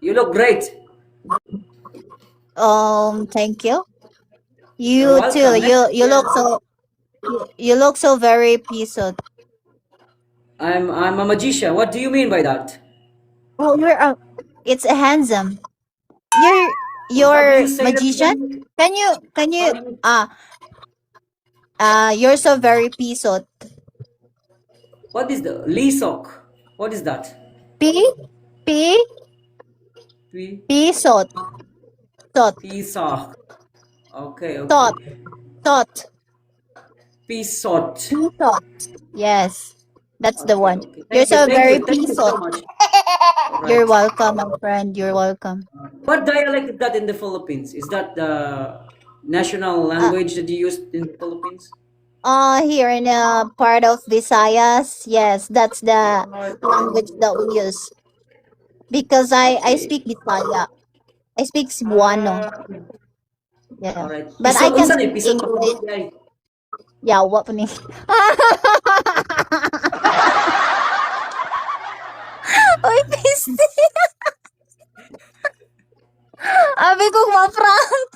You look great. Thank you. You're You too. welcome. You look so very peaceful. I'm a magician. What do you mean by that? Oh, it's a handsome. You're How do you you're say that magician? again? Can How you do you, you're so very peaceful. what is the Lisok? What is that? P P P peaceful. Thought Pisok. Okay, thought okay. thought Pisot. peaceful. Yes, that's the Okay, one. okay. You're Thank you, so thank very you, thank you peaceful. so much. All You're right. welcome, my friend. You're welcome. What dialect is that in the Philippines? Is that the national Uh, language that you use in the Philippines? Here in a part of Visayas, yes, that's the Alright. language that we use. Because I Okay. speak Bisaya. I speak Cebuano. Ah, Yeah. alright. But I Pisot, can unsan eh? speak Pisot English. mabuti ay. Yeah, what pa ni? Uy, piste. Abi kong ma-prank.